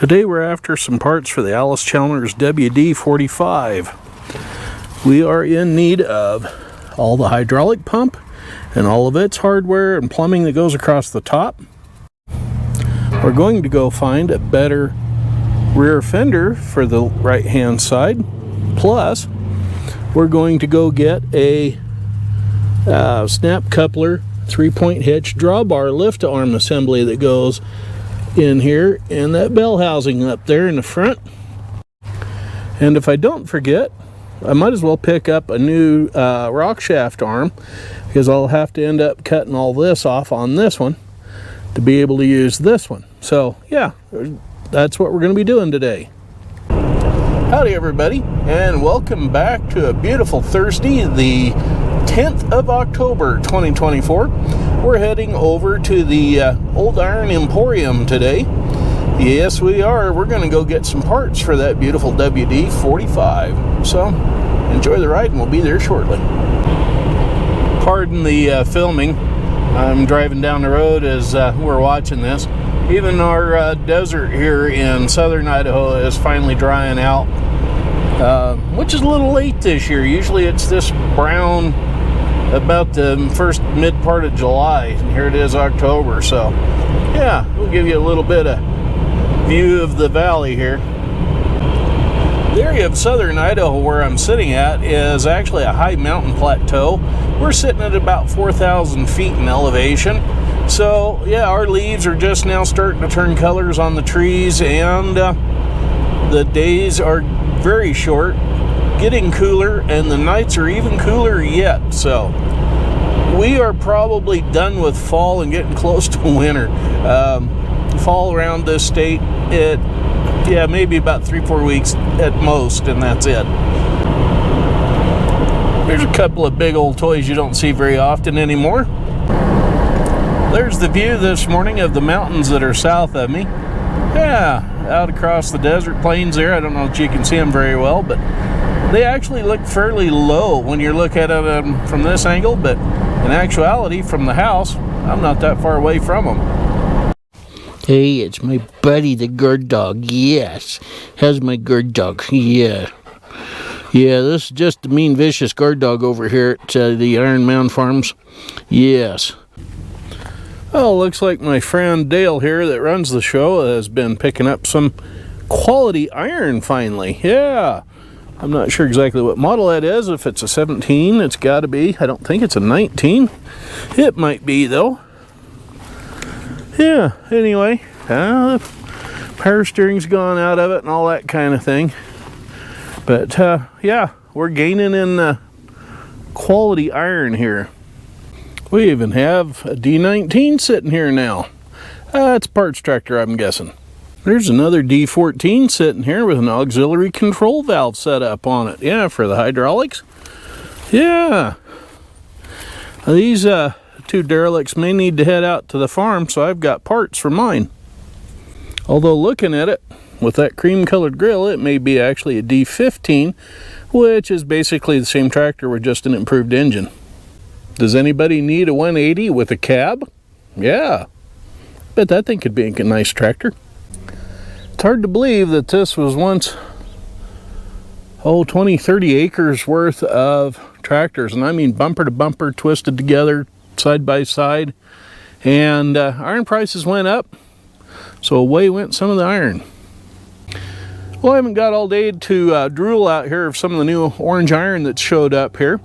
Today we're after some parts for the Alice Chalmers WD-45. We are in need of all the hydraulic pump and all of its hardware and plumbing that goes across the top. We're going to go find a better rear fender for the right hand side. Plus, we're going to go get a snap coupler 3-point hitch drawbar lift arm assembly that goes in here and that bell housing up there in the front. And if I don't forget, I might as well pick up a new rock shaft arm, because I'll have to end up cutting all this off on this one to be able to use this one. So yeah, that's what we're going to be doing today. Howdy everybody, and welcome back to a beautiful Thursday, the 10th of October 2024. We're heading over to the Old Iron Emporium today. Yes, we are. We're going to go get some parts for that beautiful WD-45. So, enjoy the ride and we'll be there shortly. Pardon the filming. I'm driving down the road as we're watching this. Even our desert here in southern Idaho is finally drying out, which is a little late this year. Usually it's this brown about the first mid part of July, and here it is October. So yeah, we'll give you a little bit of view of the valley here. The area of southern Idaho where I'm sitting at is actually a high mountain plateau. We're sitting at about 4,000 feet in elevation. So yeah, our leaves are just now starting to turn colors on the trees, and the days are very short, getting cooler, and the nights are even cooler yet. So we are probably done with fall and getting close to winter. Fall around this state, maybe about 3-4 weeks at most, and that's it. There's a couple of big old toys you don't see very often anymore. There's the view this morning of the mountains that are south of me. Yeah, out across the desert plains there. I don't know if you can see them very well, but they actually look fairly low when you look at them from this angle, but in actuality, from the house, I'm not that far away from them. Hey, it's my buddy, the guard dog. Yes. How's my guard dog? Yeah. Yeah, this is just the mean, vicious guard dog over here at the Iron Mound Farms. Yes. Oh, looks like my friend Dale here that runs the show has been picking up some quality iron finally. Yeah. I'm not sure exactly what model that is. If it's a 17, it's got to be. I don't think it's a 19. It might be, though. Yeah, anyway, power steering's gone out of it and all that kind of thing. But, yeah, we're gaining in quality iron here. We even have a D19 sitting here now. It's a parts tractor, I'm guessing. There's another D14 sitting here with an auxiliary control valve set up on it. Yeah, for the hydraulics. Yeah. These two derelicts may need to head out to the farm, so I've got parts for mine. Although looking at it, with that cream colored grill, it may be actually a D15, which is basically the same tractor with just an improved engine. Does anybody need a 180 with a cab? Yeah. Bet that thing could be a nice tractor. It's hard to believe that this was once 20-30 acres worth of tractors, and I mean bumper to bumper, twisted together side by side, and iron prices went up, so away went some of the iron. Well, I haven't got all day to drool out here of some of the new orange iron that showed up here,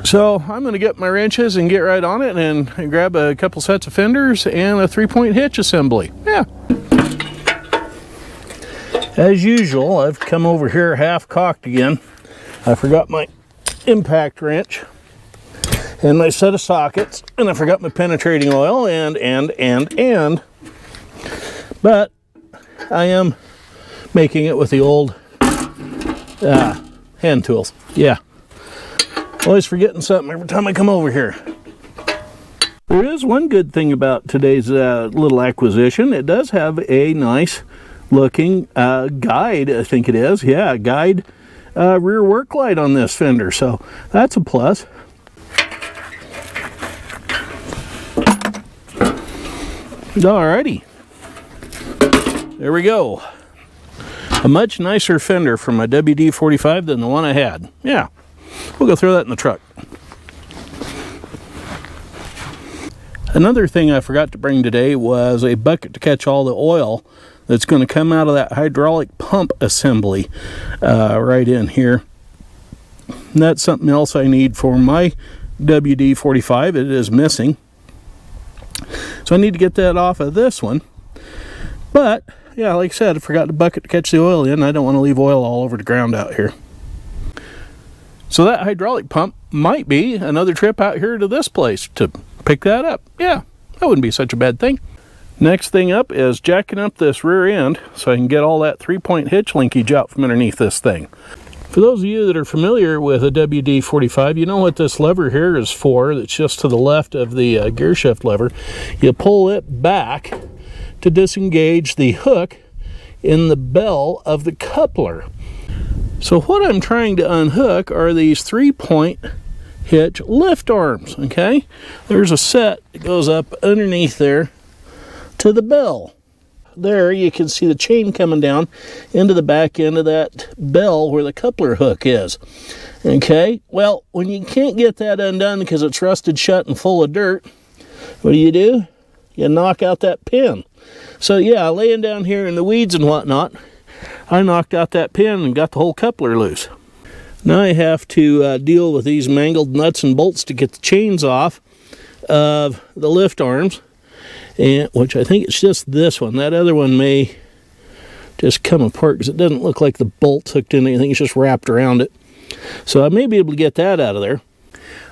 so I'm going to get my wrenches and get right on it and grab a couple sets of fenders and a 3-point hitch assembly. Yeah. As usual, I've come over here half-cocked again. I forgot my impact wrench and my set of sockets, and I forgot my penetrating oil, but I am making it with the old hand tools. Yeah. Always forgetting something every time I come over here. There is one good thing about today's little acquisition. It does have a nice looking guide, I think it is. Yeah, guide rear work light on this fender, so that's a plus. Alrighty. there we go. A much nicer fender from my WD-45 than the one I had. Yeah, we'll go throw that in the truck. Another thing I forgot to bring today was a bucket to catch all the oil that's going to come out of that hydraulic pump assembly right in here. And that's something else I need for my WD-45. It is missing. So I need to get that off of this one. But, yeah, like I said, I forgot the bucket to catch the oil in. I don't want to leave oil all over the ground out here. So that hydraulic pump might be another trip out here to this place to pick that up. Yeah, that wouldn't be such a bad thing. Next thing up is jacking up this rear end so I can get all that 3-point hitch linkage out from underneath this thing. For those of you that are familiar with a WD-45, you know what this lever here is for. That's just to the left of the gear shift lever. You pull it back to disengage the hook in the bell of the coupler. So what I'm trying to unhook are these 3-point hitch lift arms, okay? There's a set that goes up underneath there to the bell. There you can see the chain coming down into the back end of that bell where the coupler hook is. Okay, well, when you can't get that undone because it's rusted shut and full of dirt, what do? You knock out that pin. So yeah, laying down here in the weeds and whatnot, I knocked out that pin and got the whole coupler loose. Now I have to deal with these mangled nuts and bolts to get the chains off of the lift arms, and which I think it's just this one. That other one may just come apart because it doesn't look like the bolt's hooked in anything. It's just wrapped around it. So I may be able to get that out of there.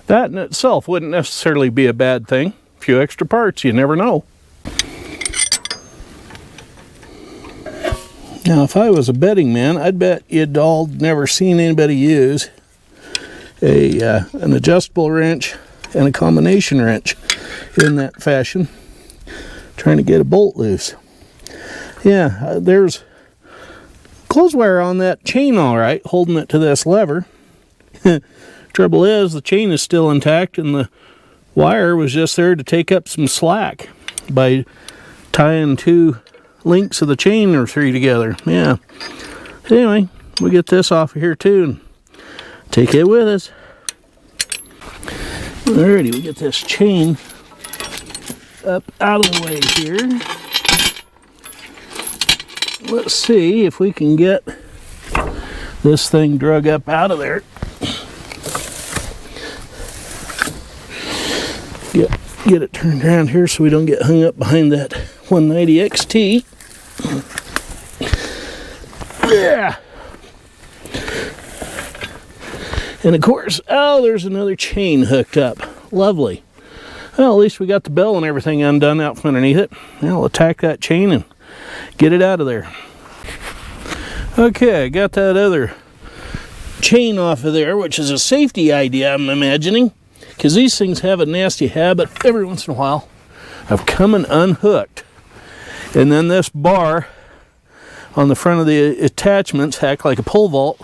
That in itself wouldn't necessarily be a bad thing. A few extra parts, you never know. Now, if I was a betting man, I'd bet you'd all never seen anybody use an adjustable wrench and a combination wrench in that fashion, trying to get a bolt loose. Yeah, there's clothes wire on that chain all right, holding it to this lever. Trouble is, the chain is still intact, and the wire was just there to take up some slack by tying two links of the chain or three together. Yeah. Anyway, we get this off of here too and take it with us. Alrighty, we get this chain up out of the way here. Let's see if we can get this thing drug up out of there. Get it turned around here so we don't get hung up behind that 190 XT. Yeah. And of course, oh, there's another chain hooked up. Lovely. Well, at least we got the bell and everything undone out from underneath it. Now we'll attack that chain and get it out of there. Okay, I got that other chain off of there, which is a safety idea, I'm imagining, because these things have a nasty habit every once in a while of coming unhooked. And then this bar on the front of the attachments act like a pole vault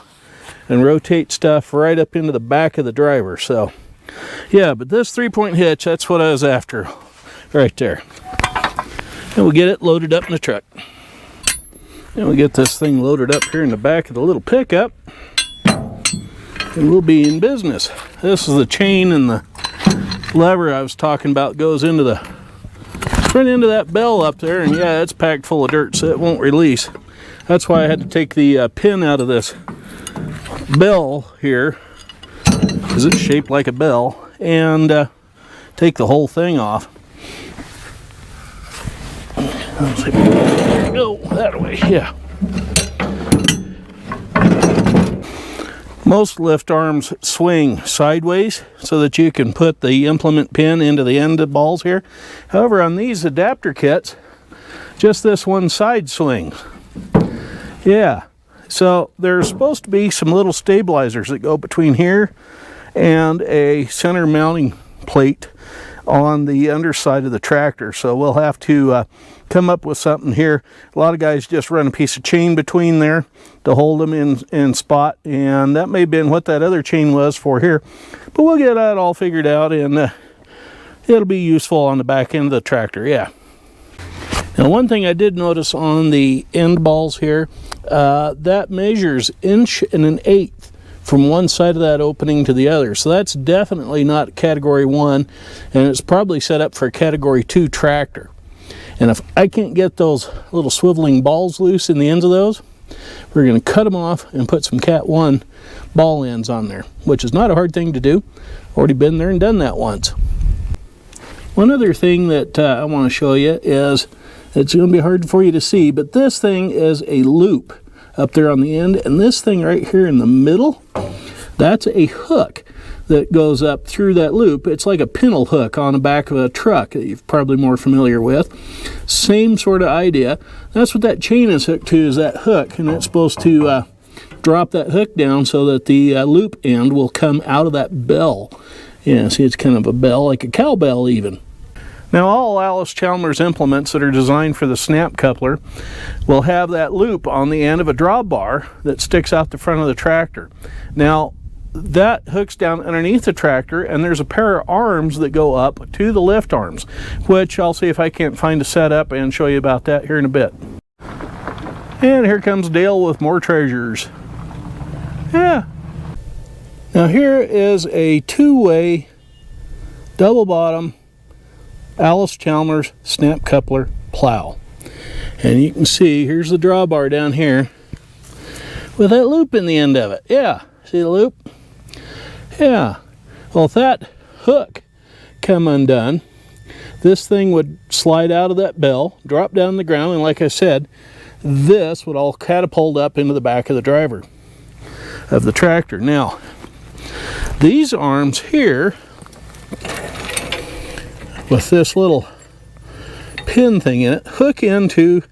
and rotate stuff right up into the back of the driver. So yeah, but this 3-point hitch, that's what I was after right there. And we'll get it loaded up in the truck. And we'll get this thing loaded up here in the back of the little pickup, and we'll be in business. This is the chain, and the lever I was talking about goes into the front end of that bell up there, and yeah, it's packed full of dirt, so it won't release. That's why I had to take the pin out of this bell here, because it's shaped like a bell, and take the whole thing off. Let's see, there we go, that way, yeah. Most lift arms swing sideways so that you can put the implement pin into the end of the balls here. However, on these adapter kits, just this one side swings. Yeah, so there's supposed to be some little stabilizers that go between here and a center mounting plate on the underside of the tractor. So we'll have to come up with something here. A lot of guys just run a piece of chain between there to hold them in spot, and that may have been what that other chain was for here. But we'll get that all figured out, and it'll be useful on the back end of the tractor, yeah. Now, one thing I did notice on the end balls here, that measures 1.1 inches from one side of that opening to the other. So that's definitely not Category 1, and it's probably set up for a Category 2 tractor. And if I can't get those little swiveling balls loose in the ends of those, we're going to cut them off and put some Cat 1 ball ends on there, which is not a hard thing to do. Already been there and done that once. One other thing that I want to show you is, it's going to be hard for you to see, but this thing is a loop up there on the end, and this thing right here in the middle, that's a hook that goes up through that loop. It's like a pintle hook on the back of a truck that you're probably more familiar with. Same sort of idea. That's what that chain is hooked to, is that hook, and it's supposed to drop that hook down so that the loop end will come out of that bell. Yeah, see, it's kind of a bell, like a cowbell even. Now, all Allis Chalmers implements that are designed for the snap coupler will have that loop on the end of a drawbar that sticks out the front of the tractor. Now, that hooks down underneath the tractor, and there's a pair of arms that go up to the lift arms, which I'll see if I can't find a setup and show you about that here in a bit. And here comes Dale with more treasures. Yeah. Now, here is a two-way double bottom Allis Chalmers snap coupler plow, and you can see here's the drawbar down here with that loop in the end of it. Yeah, see the loop? Yeah. Well, if that hook come undone, this thing would slide out of that bell, drop down the ground, and like I said, this would all catapult up into the back of the driver of the tractor. Now, these arms here with this little pin thing in it hook into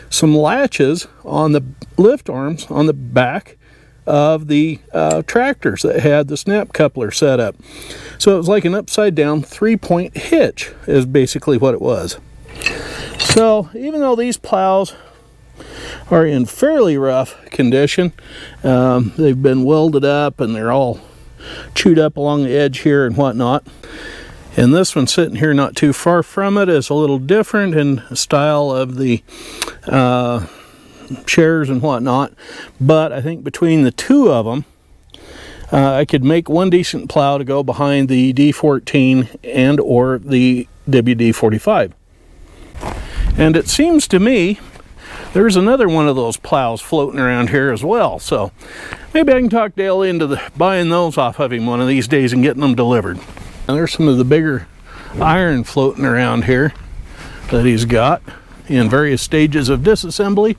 some latches on the lift arms on the back of the tractors that had the snap coupler set up. So it was like an upside down 3-point hitch is basically what it was. So even though these plows are in fairly rough condition, they've been welded up and they're all chewed up along the edge here and whatnot. And this one sitting here not too far from it is a little different in style of the chairs and whatnot. But I think between the two of them, I could make one decent plow to go behind the D14 and or the WD-45. And it seems to me there's another one of those plows floating around here as well. So maybe I can talk Dale into buying those off of him one of these days and getting them delivered. And there's some of the bigger iron floating around here that he's got in various stages of disassembly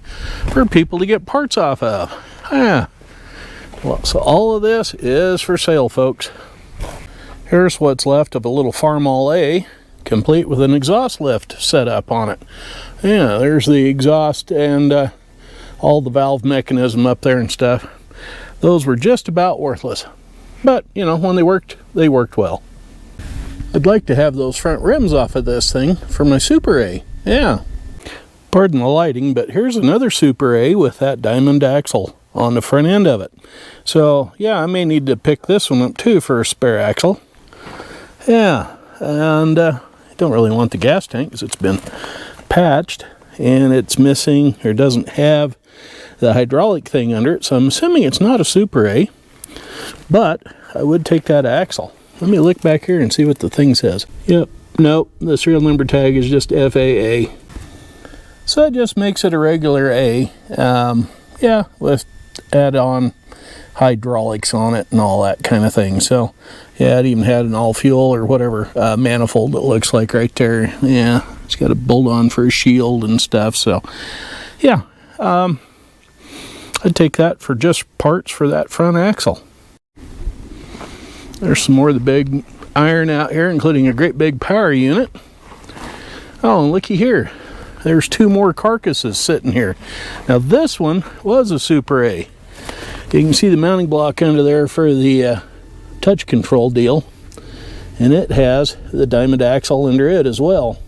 for people to get parts off of. Yeah. Well, so all of this is for sale, folks. Here's what's left of a little Farmall A, complete with an exhaust lift set up on it. Yeah, there's the exhaust and all the valve mechanism up there and stuff. Those were just about worthless. But, you know, when they worked well. I'd like to have those front rims off of this thing for my Super A. Yeah. Pardon the lighting, but here's another Super A with that diamond axle on the front end of it. So, yeah, I may need to pick this one up too for a spare axle. Yeah, and I don't really want the gas tank because it's been patched and it's missing or doesn't have the hydraulic thing under it. So I'm assuming it's not a Super A, but I would take that axle. Let me look back here and see what the thing says. Yep, nope, the serial number tag is just FAA. So it just makes it a regular A. Yeah, with add-on hydraulics on it and all that kind of thing. So, yeah, it even had an all-fuel or whatever manifold it looks like right there. Yeah, it's got a bolt-on for a shield and stuff. So, yeah, I'd take that for just parts for that front axle. There's some more of the big iron out here, including a great big power unit. Oh, and looky here. There's two more carcasses sitting here. Now this one was a Super A. You can see the mounting block under there for the touch control deal. And it has the diamond axle under it as well.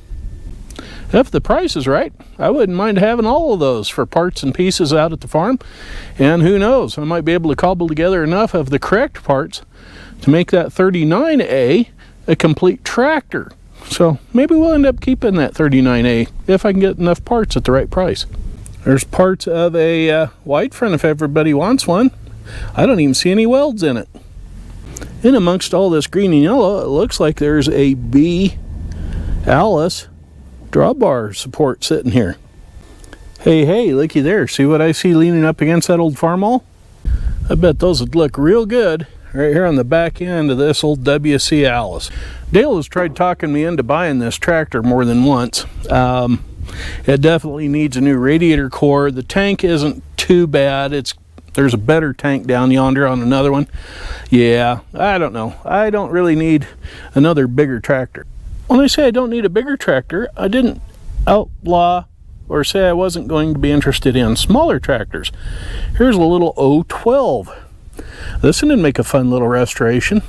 If the price is right, I wouldn't mind having all of those for parts and pieces out at the farm. And who knows, I might be able to cobble together enough of the correct parts to make that 39A a complete tractor. So maybe we'll end up keeping that 39A if I can get enough parts at the right price. There's parts of a white front if everybody wants one. I don't even see any welds in it. In amongst all this green and yellow, it looks like there's a B Alice drawbar support sitting here. Hey, looky there. See what I see leaning up against that old farm-all? I bet those would look real good right here on the back end of this old WC Alice. Dale has tried talking me into buying this tractor more than once. It definitely needs a new radiator core. The tank isn't too bad. There's a better tank down yonder on another one. Yeah, I don't know. I don't really need another bigger tractor. When I say I don't need a bigger tractor, I didn't outlaw or say I wasn't going to be interested in smaller tractors. Here's a little 012. This one would make a fun little restoration.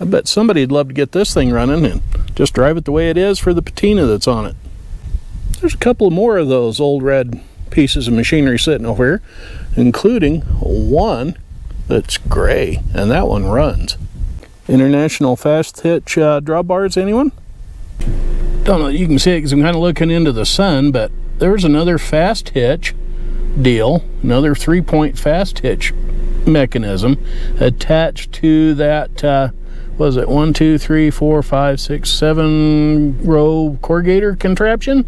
I bet somebody'd love to get this thing running and just drive it the way it is for the patina that's on it. There's a couple more of those old red pieces of machinery sitting over here, including one that's gray, and that one runs. International fast hitch drawbars, anyone? Don't know, you can see it because I'm kind of looking into the sun, but there's another fast hitch deal, another 3-point fast hitch mechanism attached to that, was it 1, 2, 3, 4, 5, 6, 7 row corrugator contraption?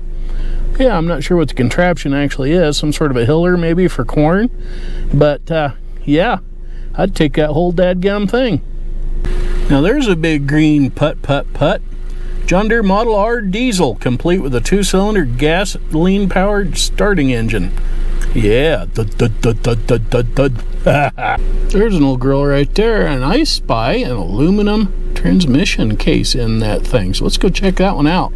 Yeah, I'm not sure what the contraption actually is, some sort of a hiller maybe for corn, but yeah, I'd take that whole dadgum thing. Now there's a big green putt. John Deere Model R diesel, complete with a 2-cylinder gasoline-powered starting engine. Yeah, There's an old girl right there, and I spy an aluminum transmission case in that thing. So let's go check that one out.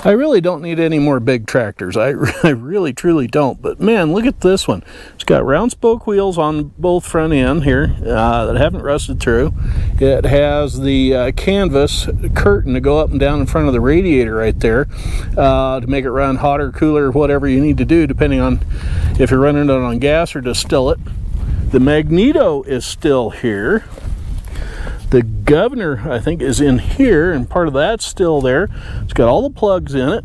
I really don't need any more big tractors. I really, truly don't. But man, look at this one. It's got round spoke wheels on both front end here that haven't rusted through. It has the canvas curtain to go up and down in front of the radiator right there to make it run hotter, cooler, whatever you need to do, depending on if you're running it on gas or distillate. The magneto is still here. The governor, I think, is in here, and part of that's still there. It's got all the plugs in it.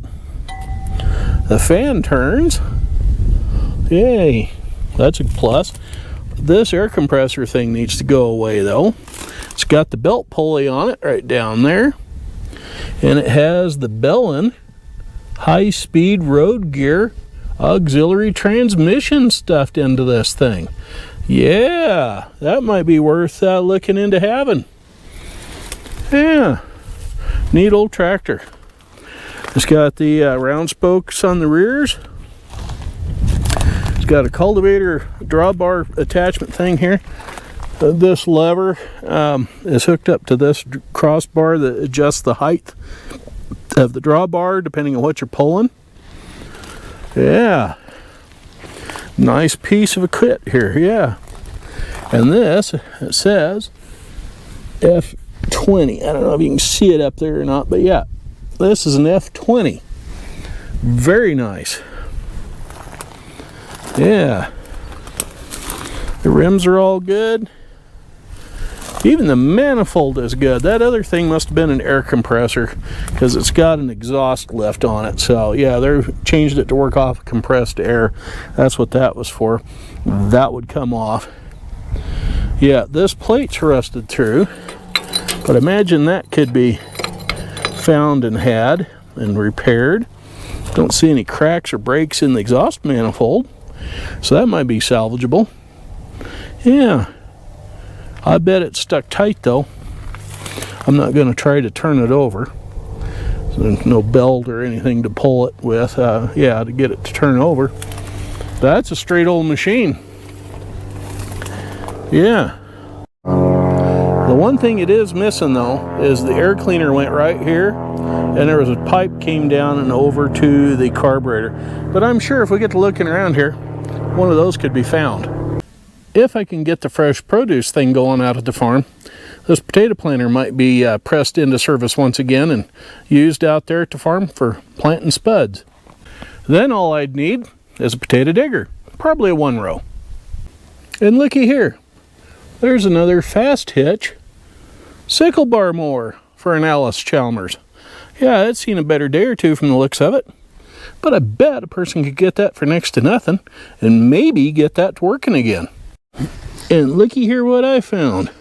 The fan turns. Yay, that's a plus. This air compressor thing needs to go away, though. It's got the belt pulley on it right down there. And it has the Bellin high-speed road gear auxiliary transmission stuffed into this thing. Yeah, that might be worth looking into having. Yeah, neat old tractor. It's got the round spokes on the rears. It's got a cultivator drawbar attachment thing here. This lever is hooked up to this crossbar that adjusts the height of the drawbar depending on what you're pulling. Yeah, nice piece of a kit here, yeah. And this, it says F20. I don't know if you can see it up there or not, but yeah, this is an F20. Very nice. Yeah. The rims are all good. Even the manifold is good. That other thing must have been an air compressor because it's got an exhaust lift on it. So yeah, they changed it to work off compressed air. That's what that was for. That would come off. Yeah, this plate's rusted through, but imagine that could be found and had and repaired. Don't see any cracks or breaks in the exhaust manifold, so that might be salvageable. Yeah, I bet it's stuck tight though. I'm not going to try to turn it over. There's no belt or anything to pull it with, yeah, to get it to turn over. That's a straight old machine. Yeah. The one thing it is missing though is the air cleaner went right here, and there was a pipe came down and over to the carburetor. But I'm sure if we get to looking around here, one of those could be found. If I can get the fresh produce thing going out at the farm, this potato planter might be pressed into service once again and used out there at the farm for planting spuds. Then all I'd need is a potato digger, probably a 1-row. And looky here, there's another fast hitch sickle bar mower. for an Alice Chalmers. Yeah, it's seen a better day or two from the looks of it. But I bet a person could get that for next to nothing and maybe get that to working again. And looky here what I found.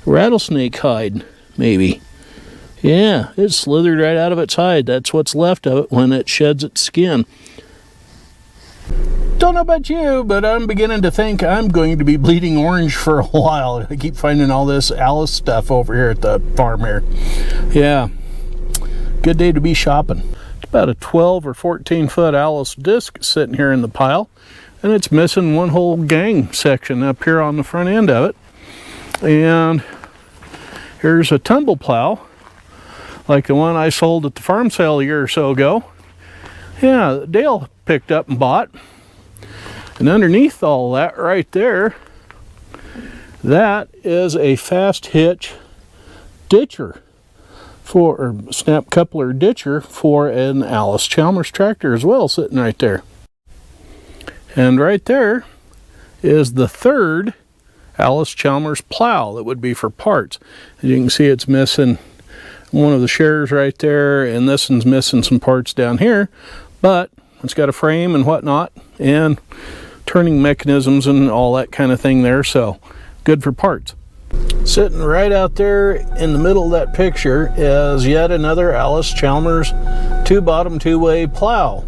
Rattlesnake hide, maybe. Yeah, it slithered right out of its hide. That's what's left of it when it sheds its skin. Don't know about you, but I'm beginning to think I'm going to be bleeding orange for a while. I keep finding all this Alice stuff over here at the farm here. Yeah, good day to be shopping. It's about a 12 or 14 foot Alice disc sitting here in the pile, and it's missing one whole gang section up here on the front end of it. And here's a tumble plow, like the one I sold at the farm sale a year or so ago. Yeah, Dale picked up and bought. And underneath all that right there, that is a fast hitch ditcher or snap coupler ditcher for an Alice Chalmers tractor as well, sitting right there. And right there is the third Alice Chalmers plow that would be for parts. As you can see, it's missing one of the shares right there, and this one's missing some parts down here, but it's got a frame and whatnot and turning mechanisms and all that kind of thing there, so good for parts. Sitting right out there in the middle of that picture is yet another Alice Chalmers two-bottom two-way plow.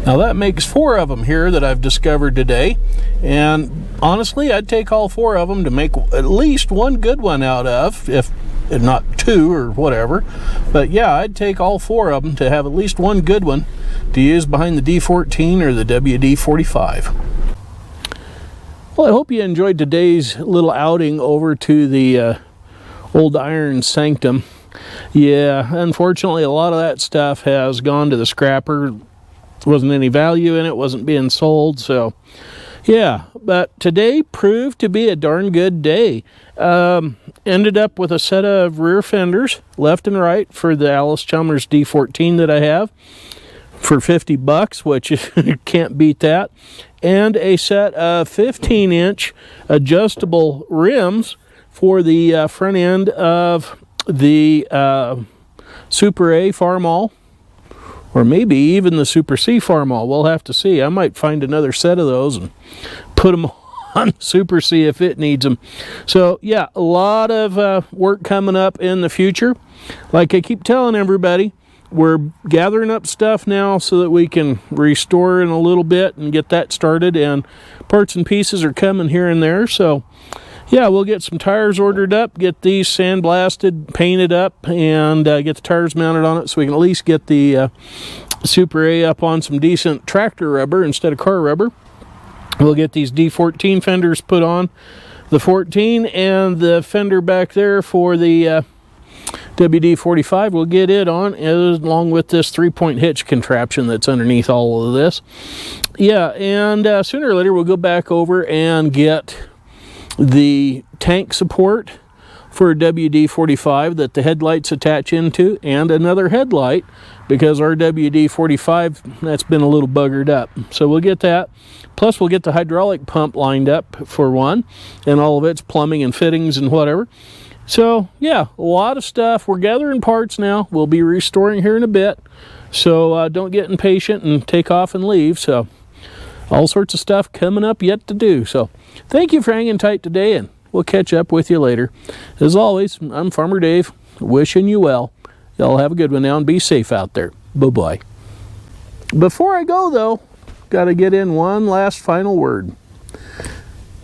Now that makes 4 of them here that I've discovered today, and honestly I'd take all 4 of them to make at least one good one out of, if not 2 or whatever. But yeah, I'd take all 4 of them to have at least one good one to use behind the D14 or the WD-45. Well, I hope you enjoyed today's little outing over to the Old Iron Sanctum. Yeah, unfortunately a lot of that stuff has gone to the scrapper. There wasn't any value in it, wasn't being sold, so yeah. But today proved to be a darn good day. Ended up with a set of rear fenders, left and right, for the Alice Chalmers D14 that I have for $50, which you can't beat that, and a set of 15-inch adjustable rims for the front end of the Super A Farmall, or maybe even the Super C Farmall. We'll have to see. I might find another set of those and put them on Super C if it needs them. So yeah, a lot of work coming up in the future. Like I keep telling everybody, we're gathering up stuff now so that we can restore in a little bit and get that started, and parts and pieces are coming here and there. So yeah, we'll get some tires ordered up, get these sandblasted, painted up, and get the tires mounted on it so we can at least get the Super A up on some decent tractor rubber instead of car rubber. We'll get these D14 fenders put on the 14, and the fender back there for the WD-45, we'll get it on, along with this 3-point hitch contraption that's underneath all of this. Yeah, and sooner or later we'll go back over and get the tank support for a WD-45 that the headlights attach into, and another headlight, because our WD-45, that's been a little buggered up. So we'll get that. Plus we'll get the hydraulic pump lined up for one, and all of its plumbing and fittings and whatever. So yeah, a lot of stuff. We're gathering parts now. We'll be restoring here in a bit. So don't get impatient and take off and leave. So all sorts of stuff coming up yet to do. So thank you for hanging tight today, and we'll catch up with you later. As always, I'm Farmer Dave, wishing you well. Y'all have a good one now and be safe out there. Bye-bye. Before I go though, got to get in one last final word.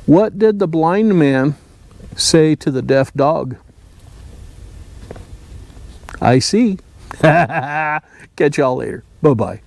What did the blind man say to the deaf dog? I see. Catch y'all later. Bye-bye.